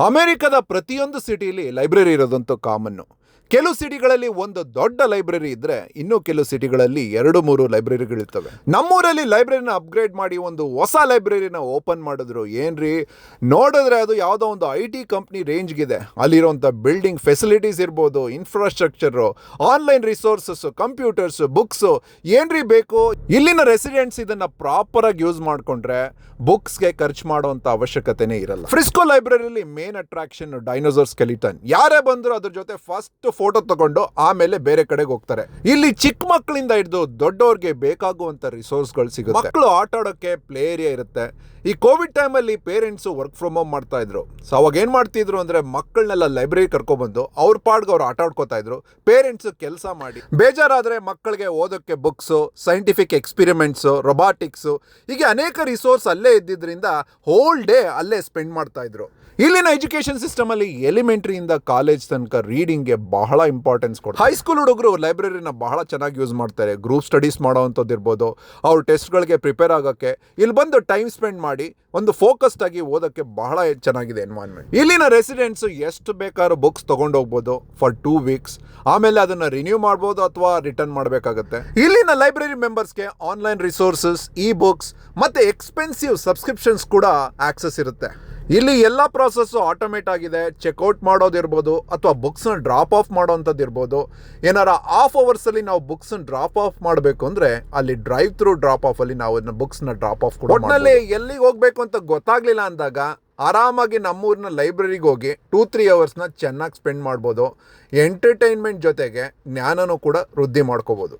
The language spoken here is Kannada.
ಅಮೆರಿಕದ ಪ್ರತಿಯೊಂದು ಸಿಟಿಲಿ ಲೈಬ್ರರಿ ಇರೋದಂತೂ ಕಾಮನ್ನು. ಕೆಲವು ಸಿಟಿಗಳಲ್ಲಿ ಒಂದು ದೊಡ್ಡ ಲೈಬ್ರರಿ ಇದ್ದರೆ ಇನ್ನೂ ಕೆಲವು ಸಿಟಿಗಳಲ್ಲಿ 2-3 ಲೈಬ್ರರಿಗಳಿರ್ತವೆ. ನಮ್ಮೂರಲ್ಲಿ ಲೈಬ್ರರಿನ ಅಪ್ಗ್ರೇಡ್ ಮಾಡಿ ಒಂದು ಹೊಸ ಲೈಬ್ರರಿನ ಓಪನ್ ಮಾಡಿದ್ರು. ಏನ್ರಿ ನೋಡಿದ್ರೆ ಅದು ಯಾವುದೋ ಒಂದು IT ಕಂಪ್ನಿ ರೇಂಜ್ಗಿದೆ. ಅಲ್ಲಿರುವಂಥ ಬಿಲ್ಡಿಂಗ್ ಫೆಸಿಲಿಟೀಸ್ ಇರ್ಬೋದು, infrastructure, online resources, computers, books, ಏನ್ರಿ ಬೇಕು. ಇಲ್ಲಿನ ರೆಸಿಡೆಂಟ್ಸ್ ಇದನ್ನು ಪ್ರಾಪರಾಗಿ ಯೂಸ್ ಮಾಡಿಕೊಂಡ್ರೆ ಬುಕ್ಸ್ಗೆ ಖರ್ಚು ಮಾಡುವಂಥ ಅವಶ್ಯಕತೆನೇ ಇರಲ್ಲ. ಫ್ರಿಸ್ಕೋ ಲೈಬ್ರರಿಲಿ ಮೇನ್ ಅಟ್ರಾಕ್ಷನ್ ಡೈನೋಸಾರ್ ಸ್ಕೆಲಿಟನ್. ಯಾರೇ ಬಂದರೂ ಅದ್ರ ಜೊತೆ ಫಸ್ಟ್ ಫೋಟೋ ತಗೊಂಡು ಆಮೇಲೆ ಬೇರೆ ಕಡೆಗೆ ಹೋಗ್ತಾರೆ. ಇಲ್ಲಿ ಚಿಕ್ಕ ಮಕ್ಕಳಿಂದ ಹಿಡಿದು ದೊಡ್ಡವ್ರಿಗೆ ಬೇಕಾಗುವಂಥ ರಿಸೋರ್ಸ್ಗಳು ಸಿಗುತ್ತೆ. ಮಕ್ಕಳು ಆಟ ಆಡೋಕ್ಕೆ ಪ್ಲೇ ಏರಿಯಾ ಇರುತ್ತೆ. ಈ ಕೋವಿಡ್ ಟೈಮಲ್ಲಿ ಪೇರೆಂಟ್ಸು ವರ್ಕ್ ಫ್ರಮ್ ಹೋಮ್ ಮಾಡ್ತಾ ಇದ್ರು. ಸೊ ಅವಾಗ ಏನು ಮಾಡ್ತಿದ್ರು ಅಂದರೆ ಮಕ್ಕಳನ್ನೆಲ್ಲ ಲೈಬ್ರರಿ ಕರ್ಕೊಬಂದು ಅವ್ರ ಪಾಡ್ಗೆ ಅವ್ರು ಆಟ ಆಡ್ಕೋತಾ ಇದ್ರು. ಪೇರೆಂಟ್ಸ್ ಕೆಲಸ ಮಾಡಿ ಬೇಜಾರಾದರೆ ಮಕ್ಕಳಿಗೆ ಓದೋಕ್ಕೆ ಬುಕ್ಸು, ಸೈಂಟಿಫಿಕ್ ಎಕ್ಸ್ಪಿರಿಮೆಂಟ್ಸು, ರೊಬಾಟಿಕ್ಸು, ಹೀಗೆ ಅನೇಕ ರಿಸೋರ್ಸ್ ಅಲ್ಲೇ ಇದ್ದಿದ್ದರಿಂದ ಹೋಲ್ ಡೇ ಅಲ್ಲೇ ಸ್ಪೆಂಡ್ ಮಾಡ್ತಾ ಇದ್ರು. ಇಲ್ಲಿನ ಎಜುಕೇಷನ್ ಸಿಸ್ಟಮಲ್ಲಿ ಎಲಿಮೆಂಟ್ರಿಯಿಂದ ಕಾಲೇಜ್ ತನಕ ರೀಡಿಂಗ್ಗೆ ಬಹಳ ಇಂಪಾರ್ಟೆನ್ಸ್ ಕೊಡ್ತಾರೆ. ಹೈಸ್ಕೂಲ್ ಹುಡುಗರು ಲೈಬ್ರರಿನ ಬಹಳ ಚೆನ್ನಾಗಿ ಯೂಸ್ ಮಾಡ್ತಾರೆ. ಗ್ರೂಪ್ ಸ್ಟಡೀಸ್ ಮಾಡೋವಂಥದ್ದು ಇರ್ಬೋದು, ಅವ್ರ ಟೆಸ್ಟ್ಗಳಿಗೆ ಪ್ರಿಪೇರ್ ಆಗೋಕ್ಕೆ ಇಲ್ಲಿ ಬಂದು ಟೈಮ್ ಸ್ಪೆಂಡ್ ಮಾಡಿ ಒಂದು ಫೋಕಸ್ಡ್ ಆಗಿ ಓದೋಕ್ಕೆ ಬಹಳ ಚೆನ್ನಾಗಿದೆ ಎನ್ವೈರನ್ಮೆಂಟ್. ಇಲ್ಲಿನ ರೆಸಿಡೆಂಟ್ಸ್ ಎಷ್ಟು ಬೇಕಾದ್ರೂ ಬುಕ್ಸ್ ತೊಗೊಂಡೋಗ್ಬೋದು ಫಾರ್ 2 ವೀಕ್ಸ್. ಆಮೇಲೆ ಅದನ್ನು ರಿನ್ಯೂ ಮಾಡ್ಬೋದು ಅಥವಾ ರಿಟರ್ನ್ ಮಾಡಬೇಕಾಗತ್ತೆ. ಇಲ್ಲಿನ ಲೈಬ್ರರಿ ಮೆಂಬರ್ಸ್ಗೆ ಆನ್ಲೈನ್ ರಿಸೋರ್ಸಸ್, ಇ ಬುಕ್ಸ್ ಮತ್ತು ಎಕ್ಸ್ಪೆನ್ಸಿವ್ ಸಬ್ಸ್ಕ್ರಿಪ್ಷನ್ಸ್ ಕೂಡ ಆಕ್ಸೆಸ್ ಇರುತ್ತೆ. ಇಲ್ಲಿ ಎಲ್ಲ ಪ್ರಾಸೆಸ್ಸು ಆಟೋಮೇಟ್ ಆಗಿದೆ. ಚೆಕ್ಔಟ್ ಮಾಡೋದಿರ್ಬೋದು ಅಥವಾ ಬುಕ್ಸ್ನ ಡ್ರಾಪ್ ಆಫ್ ಮಾಡೋವಂಥದ್ದು ಇರ್ಬೋದು. ಏನಾರ ಆಫ್ ಅವರ್ಸಲ್ಲಿ ನಾವು ಬುಕ್ಸ್ನ ಡ್ರಾಪ್ ಆಫ್ ಮಾಡಬೇಕು ಅಂದರೆ ಅಲ್ಲಿ ಡ್ರೈವ್ ಥ್ರೂ ಡ್ರಾಪ್ ಆಫಲ್ಲಿ ನಾವು ಅದನ್ನ ಬುಕ್ಸ್ನ ಡ್ರಾಪ್ ಆಫ್ ಕೂಡ ಒಟ್ಟಿನಲ್ಲಿ ಎಲ್ಲಿಗೆ ಹೋಗಬೇಕು ಅಂತ ಗೊತ್ತಾಗಲಿಲ್ಲ ಅಂದಾಗ ಆರಾಮಾಗಿ ನಮ್ಮೂರಿನ ಲೈಬ್ರರಿಗೆ ಹೋಗಿ 2-3 ಅವರ್ಸ್ನ ಚೆನ್ನಾಗಿ ಸ್ಪೆಂಡ್ ಮಾಡ್ಬೋದು. ಎಂಟರ್ಟೈನ್ಮೆಂಟ್ ಜೊತೆಗೆ ಜ್ಞಾನನೂ ಕೂಡ ವೃದ್ಧಿ ಮಾಡ್ಕೋಬೋದು.